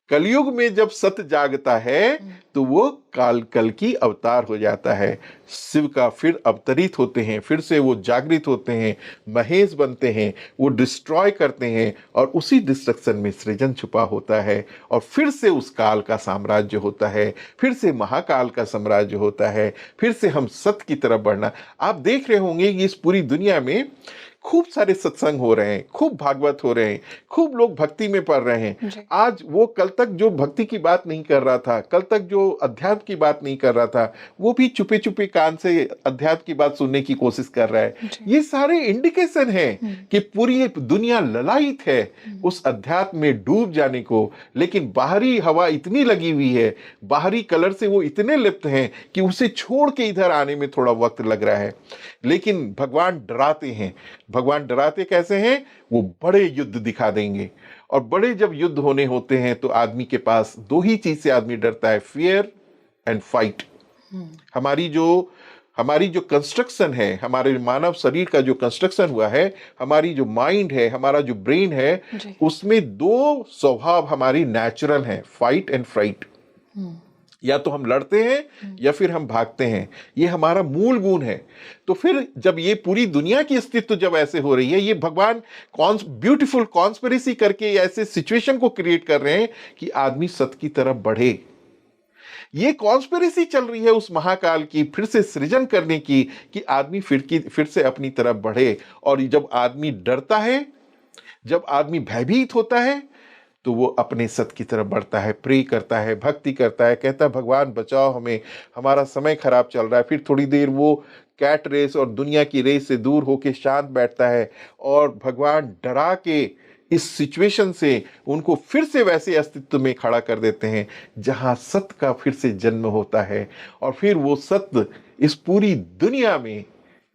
कलयुग में जब सत्य जागता है तो वो कल की अवतार हो जाता है। शिव का फिर अवतरित होते हैं, फिर से वो जागृत होते हैं, महेश बनते हैं, वो डिस्ट्रॉय करते हैं और उसी डिस्ट्रक्शन में सृजन छुपा होता है और फिर से उस काल का साम्राज्य होता है, फिर से महाकाल का साम्राज्य होता है, फिर से हम सत्य की तरफ बढ़ना। आप देख रहे होंगे कि इस पूरी दुनिया में खूब सारे सत्संग हो रहे हैं, खूब भागवत हो रहे हैं, खूब लोग भक्ति में पढ़ रहे हैं। आज वो कल तक जो भक्ति की बात नहीं कर रहा था, कल तक जो अध्यात्म की बात नहीं कर रहा था, वो भी चुपे चुपे कान से अध्यात्म की बात सुनने की कोशिश कर रहा है। ये सारे इंडिकेशन है कि पूरी दुनिया ललायित है उस अध्यात्म में डूब जाने को, लेकिन बाहरी हवा इतनी लगी हुई है, बाहरी कलर से वो इतने लिप्त हैं कि उसे छोड़ के इधर आने में थोड़ा वक्त लग रहा है। लेकिन भगवान डराते हैं। भगवान डराते कैसे हैं? वो बड़े युद्ध दिखा देंगे, और बड़े जब युद्ध होने होते हैं तो आदमी के पास दो ही चीज से आदमी डरता है, फियर एंड फाइट। हमारी जो कंस्ट्रक्शन है, हमारे मानव शरीर का जो कंस्ट्रक्शन हुआ है, हमारी जो माइंड है, हमारा जो ब्रेन है, उसमें दो स्वभाव हमारी नेचुरल है, फाइट एंड फ्राइट। या तो हम लड़ते हैं या फिर हम भागते हैं, ये हमारा मूल गुण है। तो फिर जब ये पूरी दुनिया की अस्तित्व जब ऐसे हो रही है, ये भगवान ब्यूटीफुल कॉन्स्पिरेसी करके ऐसे सिचुएशन को क्रिएट कर रहे हैं कि आदमी सत्य की तरफ बढ़े। ये कॉन्स्पिरेसी चल रही है उस महाकाल की फिर से सृजन करने की, कि आदमी फिर से अपनी तरफ बढ़े। और जब आदमी डरता है, जब आदमी भयभीत होता है, तो वो अपने सत्य की तरफ बढ़ता है, प्रे करता है, भक्ति करता है, कहता है भगवान बचाओ हमें, हमारा समय खराब चल रहा है। फिर थोड़ी देर वो कैट रेस और दुनिया की रेस से दूर होके शांत बैठता है और भगवान डरा के इस सिचुएशन से उनको फिर से वैसे अस्तित्व में खड़ा कर देते हैं जहां सत्य का फिर से जन्म होता है। और फिर वो सत्य इस पूरी दुनिया में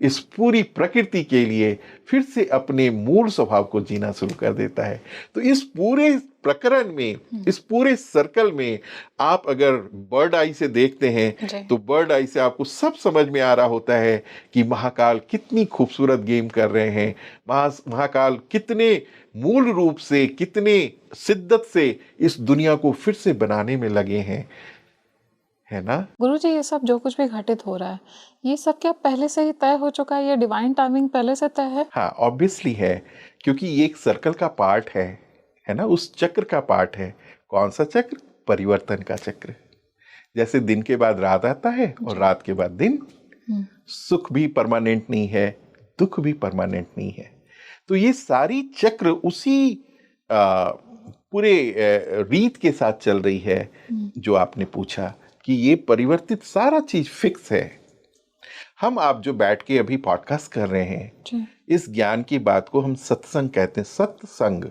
इस पूरी प्रकृति के लिए फिर से अपने मूल स्वभाव को जीना शुरू कर देता है। तो इस पूरे प्रकरण में, इस पूरे सर्कल में आप अगर बर्ड आई से देखते हैं तो बर्ड आई से आपको सब समझ में आ रहा होता है कि महाकाल कितनी खूबसूरत गेम कर रहे हैं, महाकाल कितने मूल रूप से, कितने शिद्दत से इस दुनिया को फिर से बनाने में लगे हैं, है ना? गुरुजी, ये सब जो कुछ भी घटित हो रहा है, ये सब क्या पहले से ही तय हो चुका है? ये डिवाइन टाइमिंग पहले से तय है? हाँ, ऑब्वियसली है, क्योंकि ये एक सर्कल का पार्ट है ना, उस चक्र का पार्ट है। कौन सा चक्र? परिवर्तन का चक्र। जैसे दिन के बाद रात आता है और रात के बाद दिन। सुख भी परमानेंट नहीं है, दुख भी परमानेंट नहीं है। तो ये सारी चक्र उसी पूरे रीत के साथ चल रही है जो आपने पूछा कि ये परिवर्तित सारा चीज फिक्स है। हम आप जो बैठ के अभी पॉडकास्ट कर रहे हैं, इस ज्ञान की बात को हम सत्संग कहते हैं। सत्संग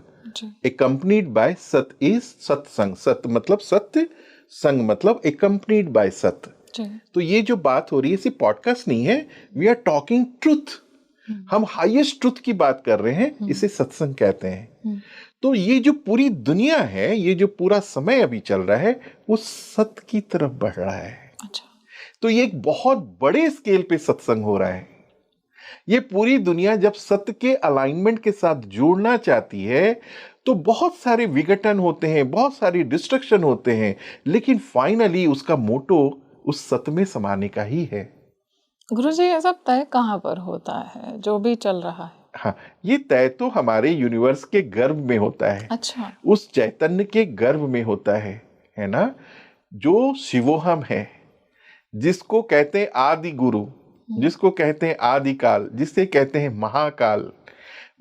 accompanied बाय सत इज सत्संग। सत मतलब सत्य, संग मतलब accompanied बाय सत्य। तो ये जो बात हो रही है सिर्फ पॉडकास्ट नहीं है, वी आर टॉकिंग ट्रुथ। हम हाईएस्ट ट्रुथ की बात कर रहे हैं, इसे सत्संग कहते हैं। तो ये जो पूरी दुनिया है, ये जो पूरा समय अभी चल रहा है, वो सत्य की तरफ बढ़ रहा है। अच्छा। तो ये एक बहुत बड़े स्केल पे सत्संग हो रहा है। ये पूरी दुनिया जब सत्य के अलाइनमेंट के साथ जुड़ना चाहती है तो बहुत सारे विघटन होते हैं, बहुत सारी डिस्ट्रक्शन होते हैं, लेकिन फाइनली उसका मोटो उस सत्य में समाने का ही है। गुरुजी, ये सब तय कहाँ पर होता है जो भी चल रहा है? हाँ, ये तय तो हमारे यूनिवर्स के गर्भ में होता है। अच्छा। उस चैतन्य के गर्भ में होता है ना, जो शिवोहम है, जिसको कहते हैं आदि गुरु, जिसको कहते हैं आदि काल, जिसे कहते हैं महाकाल।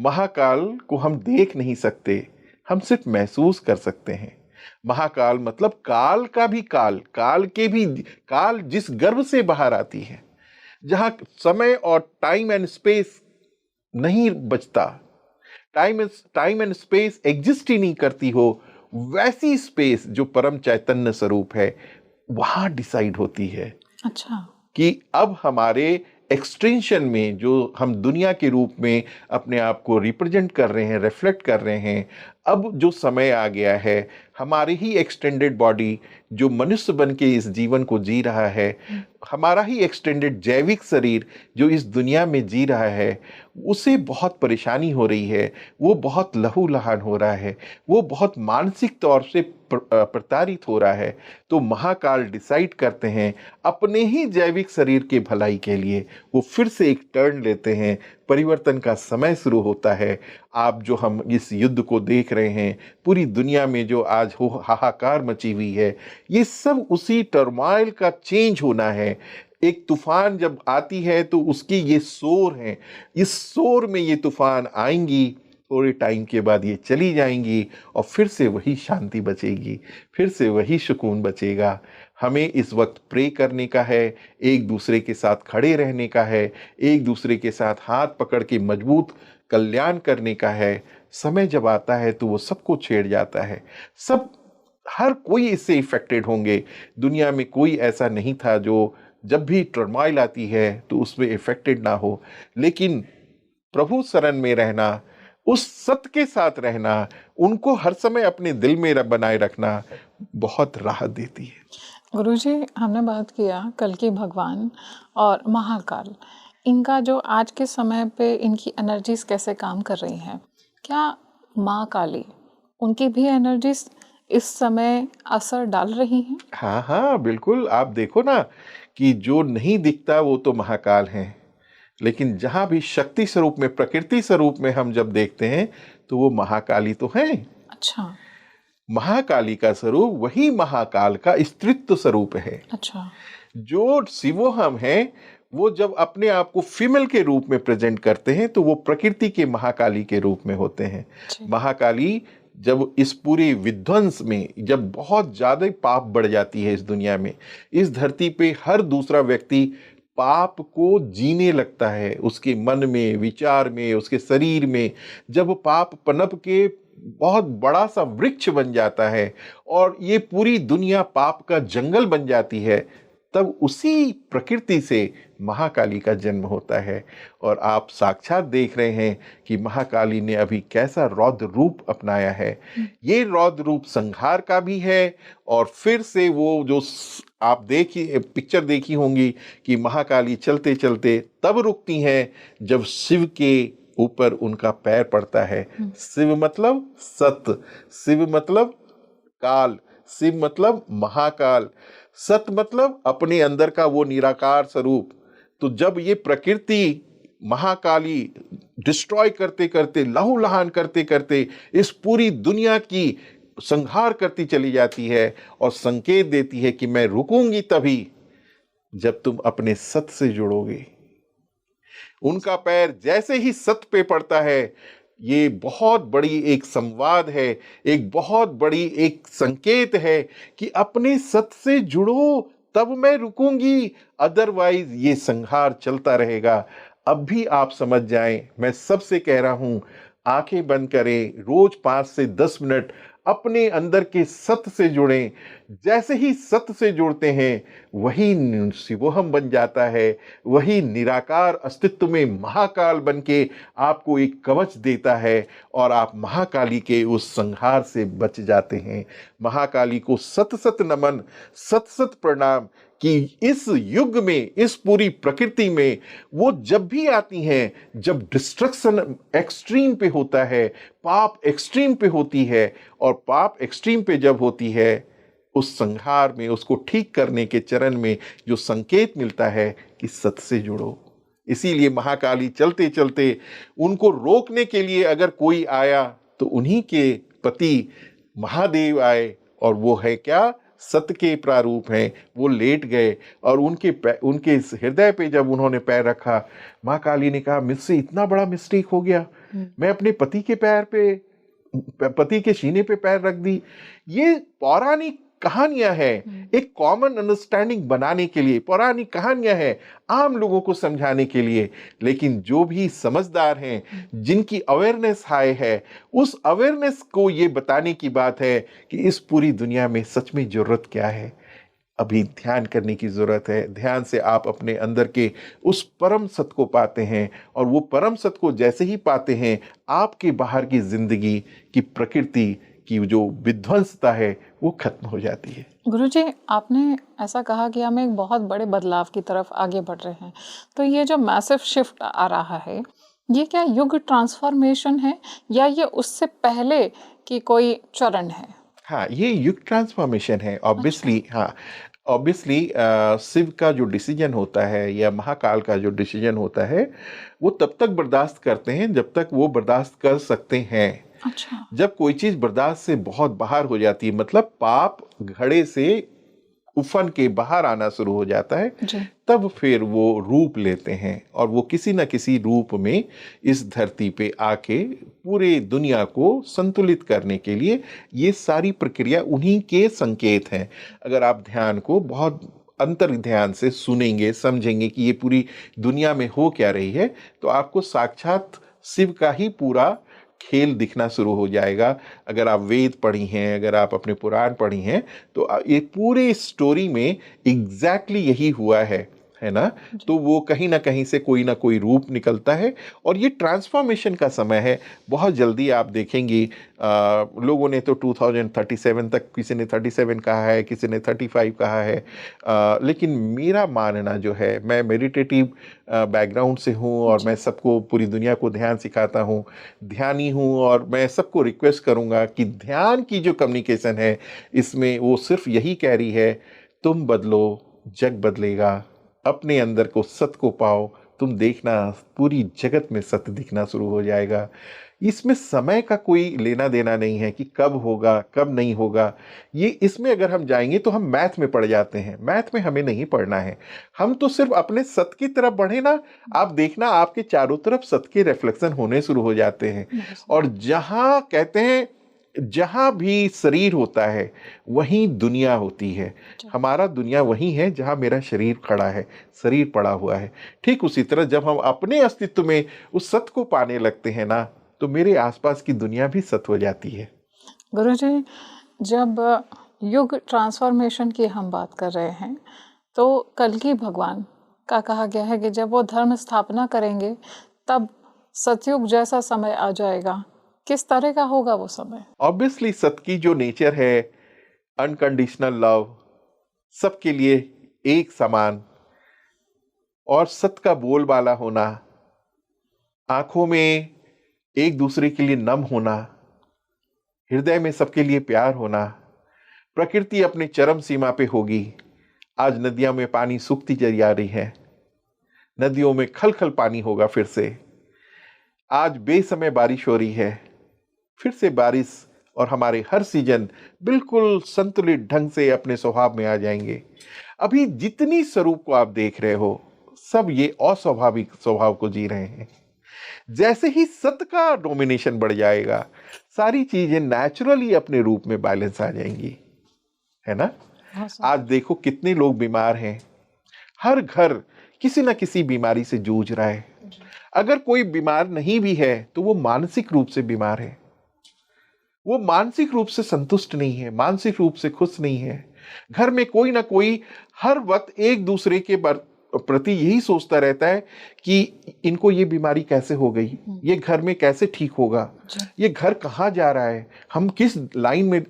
महाकाल को हम देख नहीं सकते, हम सिर्फ महसूस कर सकते हैं। महाकाल मतलब काल का भी काल, काल के भी काल, जिस गर्भ से बाहर आती है, जहां समय और टाइम एंड स्पेस नहीं बचता, टाइम एंड स्पेस एग्जिस्ट ही नहीं करती हो, वैसी स्पेस जो परम चैतन्य स्वरूप है वहां डिसाइड होती है। अच्छा। कि अब हमारे एक्सटेंशन में जो हम दुनिया के रूप में अपने आप को रिप्रेजेंट कर रहे हैं, रिफ्लेक्ट कर रहे हैं, अब जो समय आ गया है, हमारी ही एक्सटेंडेड बॉडी जो मनुष्य बन के इस जीवन को जी रहा है, हमारा ही एक्सटेंडेड जैविक शरीर जो इस दुनिया में जी रहा है, उसे बहुत परेशानी हो रही है, वो बहुत लहूलुहान हो रहा है, वो बहुत मानसिक तौर से प्रताड़ित हो रहा है। तो महाकाल डिसाइड करते हैं अपने ही जैविक शरीर के भलाई के लिए, वो फिर से एक टर्न लेते हैं, परिवर्तन का समय शुरू होता है। आप जो हम इस युद्ध को देख रहे हैं, पूरी दुनिया में जो आज हो हाहाकार मची हुई है, ये सब उसी टर्मोइल का चेंज होना है। एक तूफान जब आती है तो उसकी ये शोर है, इस शोर में ये तूफान आएंगी, थोड़े टाइम के बाद ये चली जाएंगी और फिर से वही शांति बचेगी, फिर से वही सुकून बचेगा। हमें इस वक्त प्रे करने का है, एक दूसरे के साथ खड़े रहने का है, एक दूसरे के साथ हाथ पकड़ के मजबूत कल्याण करने का है। समय जब आता है तो वो सबको छेड़ जाता है, सब हर कोई इससे इफेक्टेड होंगे। दुनिया में कोई ऐसा नहीं था जो जब भी टर्मोइल आती है तो उसमें इफेक्टेड ना हो, लेकिन प्रभु शरण में रहना, उस सत्य के साथ रहना, उनको हर समय अपने दिल में बनाए रखना बहुत राहत देती है। गुरुजी, हमने बात किया कल्कि भगवान और महाकाल, इनका जो आज के समय पे इनकी एनर्जीज कैसे काम कर रही हैं, क्या माँ काली उनकी भी एनर्जीज इस समय असर डाल रही हैं? हाँ हाँ बिल्कुल, आप देखो ना कि जो नहीं दिखता वो तो महाकाल हैं, लेकिन जहाँ भी शक्ति स्वरूप में, प्रकृति स्वरूप में हम जब देखते हैं तो वो महाकाली तो हैं। अच्छा। महाकाली का स्वरूप वही महाकाल का स्त्रीत्व स्वरूप है। अच्छा। जो शिवोहम है वो जब अपने आप को फीमेल के रूप में प्रेजेंट करते हैं तो वो प्रकृति के महाकाली के रूप में होते हैं। महाकाली जब इस पूरे विध्वंस में, जब बहुत ज्यादा पाप बढ़ जाती है इस दुनिया में, इस धरती पे हर दूसरा व्यक्ति पाप को जीने लगता है, उसके मन में, विचार में, उसके शरीर में, जब पाप पनप के बहुत बड़ा सा वृक्ष बन जाता है और ये पूरी दुनिया पाप का जंगल बन जाती है, तब उसी प्रकृति से महाकाली का जन्म होता है। और आप साक्षात देख रहे हैं कि महाकाली ने अभी कैसा रौद्र रूप अपनाया है। ये रौद्र रूप संहार का भी है, और फिर से वो जो आप देखी पिक्चर देखी होंगी कि महाकाली चलते चलते तब रुकती हैं जब शिव के ऊपर उनका पैर पड़ता है। शिव मतलब सत, शिव मतलब काल, शिव मतलब महाकाल, सत मतलब अपने अंदर का वो निराकार स्वरूप। तो जब ये प्रकृति महाकाली डिस्ट्रॉय करते करते, लहूलुहान करते करते इस पूरी दुनिया की संहार करती चली जाती है और संकेत देती है कि मैं रुकूंगी तभी जब तुम अपने सत से जुड़ोगे। उनका पैर जैसे ही सत पे पड़ता है, ये बहुत बड़ी एक संवाद है, एक बहुत बड़ी एक संकेत है कि अपने सत से जुड़ो तब मैं रुकूंगी, अदरवाइज ये संहार चलता रहेगा। अब भी आप समझ जाएं, मैं सबसे कह रहा हूं, आंखें बंद करें, रोज 5 से 10 मिनट अपने अंदर के सत से जुड़ें। जैसे ही सत से जुड़ते हैं वही शिवोहम बन जाता है, वही निराकार अस्तित्व में महाकाल बन के आपको एक कवच देता है और आप महाकाली के उस संहार से बच जाते हैं। महाकाली को सत सत नमन, सत सत प्रणाम कि इस युग में, इस पूरी प्रकृति में वो जब भी आती हैं, जब डिस्ट्रक्शन एक्सट्रीम पे होता है, पाप एक्सट्रीम पे होती है, और पाप एक्सट्रीम पे जब होती है, उस संहार में उसको ठीक करने के चरण में जो संकेत मिलता है कि सत से जुड़ो। इसीलिए महाकाली चलते चलते उनको रोकने के लिए अगर कोई आया तो उन्हीं के पति महादेव आए, और वो है क्या, सत्य के प्रारूप हैं। वो लेट गए और उनके हृदय पे जब उन्होंने पैर रखा, माँ काली ने कहा मुझसे इतना बड़ा मिस्टेक हो गया, मैं अपने पति के पैर पे, पति के सीने पे पैर रख दी। ये पौराणिक कहानियां हैं, एक कॉमन अंडरस्टैंडिंग बनाने के लिए पौराणिक कहानियां हैं, आम लोगों को समझाने के लिए। लेकिन जो भी समझदार हैं, जिनकी अवेयरनेस हाई है, उस अवेयरनेस को ये बताने की बात है कि इस पूरी दुनिया में सच में जरूरत क्या है। अभी ध्यान करने की जरूरत है। ध्यान से आप अपने अंदर के उस परम सत्य को पाते हैं, और वो परम सत्य को जैसे ही पाते हैं, आपके बाहर की जिंदगी की प्रकृति की जो विध्वंसता है वो खत्म हो जाती है। गुरुजी, आपने ऐसा कहा कि हम एक बहुत बड़े बदलाव की तरफ आगे बढ़ रहे हैं, तो ये जो मैसिव शिफ्ट आ रहा है, ये क्या युग ट्रांसफॉर्मेशन है या ये उससे पहले की कोई चरण है? हाँ, ये युग ट्रांसफॉर्मेशन है ऑब्वियसली। हाँ, ऑब्वियसली शिव का जो डिसीजन होता है या महाकाल का जो डिसीजन होता है, वो तब तक बर्दाश्त करते हैं जब तक वो बर्दाश्त कर सकते हैं। अच्छा। जब कोई चीज बर्दाश्त से बहुत बाहर हो जाती है, मतलब पाप घड़े से उफन के बाहर आना शुरू हो जाता है, तब फिर वो रूप लेते हैं, और वो किसी न किसी रूप में इस धरती पे आके पूरे दुनिया को संतुलित करने के लिए, ये सारी प्रक्रिया उन्हीं के संकेत हैं। अगर आप ध्यान को बहुत अंतर ध्यान से सुनेंगे, समझेंगे कि ये पूरी दुनिया में हो क्या रही है, तो आपको साक्षात शिव का ही पूरा खेल दिखना शुरू हो जाएगा। अगर आप वेद पढ़ी हैं, अगर आप अपने पुराण पढ़ी हैं, तो ये पूरे स्टोरी में एग्जैक्टली यही हुआ है ना। तो वो कहीं ना कहीं से कोई ना कोई रूप निकलता है, और ये ट्रांसफॉर्मेशन का समय है। बहुत जल्दी आप देखेंगे, लोगों ने तो 2037 तक, किसी ने 37 कहा है, किसी ने 35 कहा है, लेकिन मेरा मानना जो है, मैं मेडिटेटिव बैकग्राउंड से हूँ, और मैं सबको, पूरी दुनिया को ध्यान सिखाता हूँ, ध्यानी हूँ, और मैं सबको रिक्वेस्ट करूँगा कि ध्यान की जो कम्युनिकेशन है, इसमें वो सिर्फ यही कह रही है, तुम बदलो, जग बदलेगा। अपने अंदर को सत्य को पाओ, तुम देखना पूरी जगत में सत्य दिखना शुरू हो जाएगा। इसमें समय का कोई लेना देना नहीं है कि कब होगा, कब नहीं होगा। ये इसमें अगर हम जाएंगे तो हम मैथ में पढ़ जाते हैं। मैथ में हमें नहीं पढ़ना है, हम तो सिर्फ अपने सत्य की तरफ बढ़े ना। आप देखना, आपके चारों तरफ सत्य के रिफ्लेक्शन होने शुरू हो जाते हैं, और जहां कहते हैं, जहां भी शरीर होता है वहीं दुनिया होती है। हमारा दुनिया वहीं है जहां मेरा शरीर खड़ा है, शरीर पड़ा हुआ है। ठीक उसी तरह जब हम अपने अस्तित्व में उस सत्य को पाने लगते हैं ना, तो मेरे आसपास की दुनिया भी सत्य हो जाती है। गुरुजी, जब युग ट्रांसफॉर्मेशन की हम बात कर रहे हैं, तो कल्कि भगवान का कहा गया है कि जब वो धर्म स्थापना करेंगे तब सतयुग जैसा समय आ जाएगा। किस तरह का होगा वो समय? ऑब्वियसली सत्य की जो नेचर है, अनकंडीशनल लव, सबके लिए एक समान, और सत्य का बोलबाला होना, आंखों में एक दूसरे के लिए नम होना, हृदय में सबके लिए प्यार होना, प्रकृति अपने चरम सीमा पे होगी। आज नदियों में पानी सूखती चली जा रही है, नदियों में खल खल पानी होगा फिर से। आज बेसमय बारिश हो रही है, फिर से बारिश, और हमारे हर सीजन बिल्कुल संतुलित ढंग से अपने स्वभाव में आ जाएंगे। अभी जितनी स्वरूप को आप देख रहे हो, सब ये अस्वाभाविक स्वभाव को जी रहे हैं। जैसे ही सत्य का डोमिनेशन बढ़ जाएगा, सारी चीजें नेचुरली अपने रूप में बैलेंस आ जाएंगी, है ना। आज देखो कितने लोग बीमार हैं, हर घर किसी ना किसी बीमारी से जूझ रहा है। अगर कोई बीमार नहीं भी है तो वो मानसिक रूप से बीमार है, वो मानसिक रूप से संतुष्ट नहीं है, मानसिक रूप से खुश नहीं है। घर में कोई ना कोई हर वक्त एक दूसरे के प्रति यही सोचता रहता है कि इनको ये बीमारी कैसे हो गई, ये घर में कैसे ठीक होगा, ये घर कहाँ जा रहा है, हम किस लाइन में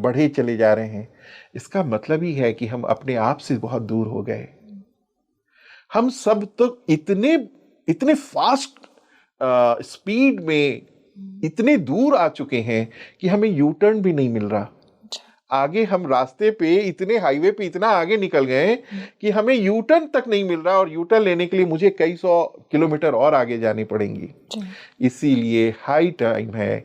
बढ़े चले जा रहे हैं। इसका मतलब ही है कि हम अपने आप से बहुत दूर हो गए। हम सब तो इतने फास्ट स्पीड में इतने दूर आ चुके हैं कि हमें यू टर्न भी नहीं मिल रहा। आगे हम रास्ते पे इतने हाईवे पे इतना आगे निकल गए कि हमें यू टर्न तक नहीं मिल रहा, और यू टर्न लेने के लिए मुझे कई 100 किलोमीटर और आगे जानी पड़ेंगी। इसीलिए हाई टाइम है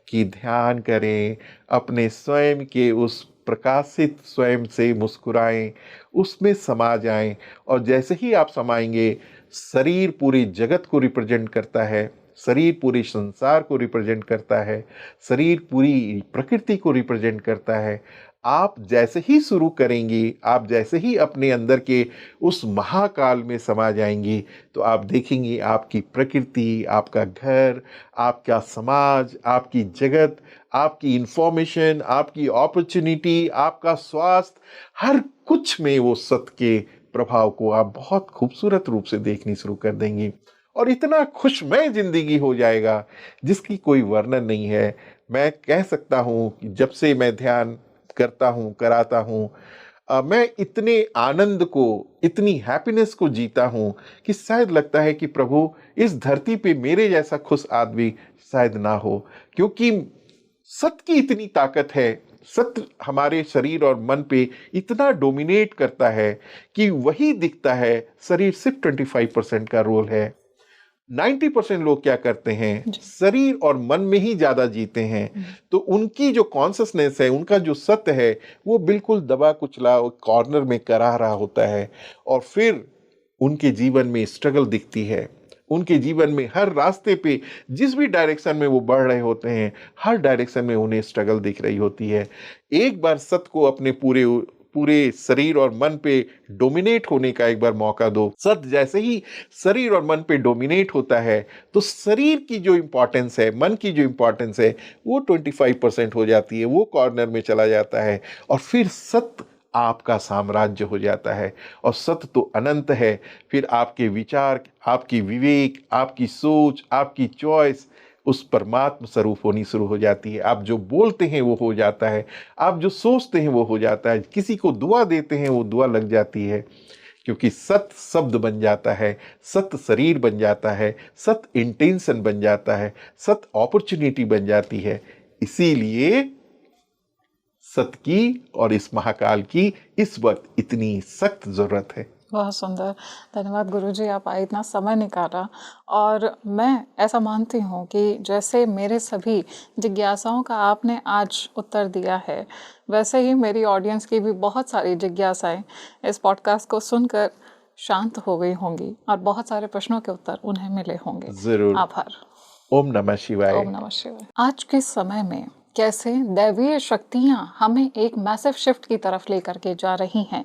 कि ध्यान करें, अपने स्वयं के उस प्रकाशित स्वयं से मुस्कुराएं, उसमें समा जाएं। और जैसे ही आप समाएंगे, शरीर पूरे जगत को रिप्रेजेंट करता है, शरीर पूरे संसार को रिप्रेजेंट करता है, शरीर पूरी प्रकृति को रिप्रेजेंट करता है। आप जैसे ही शुरू करेंगी, आप जैसे ही अपने अंदर के उस महाकाल में समा जाएंगी, तो आप देखेंगी आपकी प्रकृति, आपका घर, आपका समाज, आपकी जगत, आपकी इंफॉर्मेशन, आपकी अपॉर्चुनिटी, आपका स्वास्थ्य, हर कुछ में वो सत्य के प्रभाव को आप बहुत खूबसूरत रूप से देखनी शुरू कर देंगी। और इतना खुशमय जिंदगी हो जाएगा जिसकी कोई वर्णन नहीं है। मैं कह सकता हूँ कि जब से मैं ध्यान करता हूँ, कराता हूँ, मैं इतने आनंद को, इतनी हैप्पीनेस को जीता हूँ कि शायद लगता है कि प्रभु, इस धरती पे मेरे जैसा खुश आदमी शायद ना हो। क्योंकि सत्य की इतनी ताकत है, सत्य हमारे शरीर और मन पे इतना डोमिनेट करता है कि वही दिखता है। शरीर सिर्फ 25% का रोल है। 90% लोग क्या करते हैं, शरीर और मन में ही ज्यादा जीते हैं। तो उनकी जो कॉन्शसनेस है, उनका जो सत्य है, वो बिल्कुल दबा कुचला कॉर्नर में करा रहा होता है। और फिर उनके जीवन में स्ट्रगल दिखती है। उनके जीवन में हर रास्ते पे जिस भी डायरेक्शन में वो बढ़ रहे होते हैं, हर डायरेक्शन में उन्हें स्ट्रगल दिख रही होती है। एक बार सत्य को अपने पूरे शरीर और मन पे डोमिनेट होने का एक बार मौका दो। सत्य जैसे ही शरीर और मन पे डोमिनेट होता है, तो शरीर की जो इंपॉर्टेंस है, मन की जो इंपॉर्टेंस है, वो 25% हो जाती है, वो कॉर्नर में चला जाता है। और फिर सत्य आपका साम्राज्य हो जाता है। और सत्य तो अनंत है। फिर आपके विचार, आपकी विवेक, आपकी सोच, आपकी चॉइस उस परमात्म स्वरूप होनी शुरू हो जाती है। आप जो बोलते हैं वो हो जाता है, आप जो सोचते हैं वो हो जाता है, किसी को दुआ देते हैं वो दुआ लग जाती है। क्योंकि सत्य शब्द बन जाता है, सत्य शरीर बन जाता है, सत्य इंटेंशन बन जाता है, सत्य अपॉर्चुनिटी बन जाती है। इसीलिए सत्य की और इस महाकाल की इस वक्त इतनी सख्त जरूरत है। बहुत सुंदर, धन्यवाद गुरुजी, आप इतना समय निकाला। और मैं ऐसा मानती हूँ कि जैसे मेरे सभी जिज्ञासाओं का आपने आज उत्तर दिया है, वैसे ही मेरी ऑडियंस की भी बहुत सारी जिज्ञासाएं इस पॉडकास्ट को सुनकर शांत हो गई होंगी और बहुत सारे प्रश्नों के उत्तर उन्हें मिले होंगे। जरूर। आभार। ओम नमः शिवाय। ओम नमः शिवाय। आज के समय में कैसे दैवीय शक्तियां हमें एक मैसिव शिफ्ट की तरफ लेकर के जा रही हैं,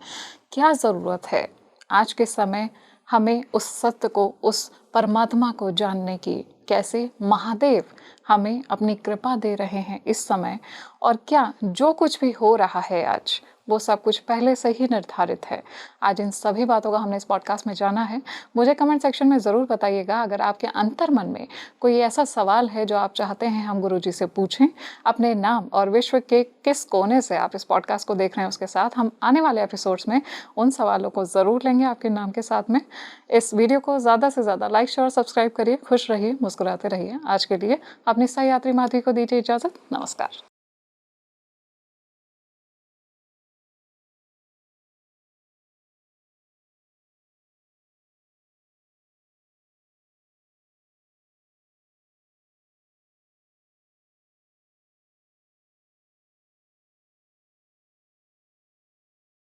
क्या ज़रूरत है आज के समय हमें उस सत्य को, उस परमात्मा को जानने की, कैसे महादेव हमें अपनी कृपा दे रहे हैं इस समय, और क्या जो कुछ भी हो रहा है आज वो सब कुछ पहले से ही निर्धारित है। आज इन सभी बातों का हमने इस पॉडकास्ट में जाना है। मुझे कमेंट सेक्शन में ज़रूर बताइएगा अगर आपके अंतर्मन में कोई ऐसा सवाल है जो आप चाहते हैं हम गुरुजी से पूछें। अपने नाम और विश्व के किस कोने से आप इस पॉडकास्ट को देख रहे हैं उसके साथ हम आने वाले एपिसोड्स में उन सवालों को ज़रूर लेंगे आपके नाम के साथ में। इस वीडियो को ज़्यादा से ज़्यादा लाइक शेयर और सब्सक्राइब करिए। खुश रहिए, मुस्कुराते रहिए। आज के लिए अपनी सह यात्री माधवी को दीजिए इजाज़त। नमस्कार।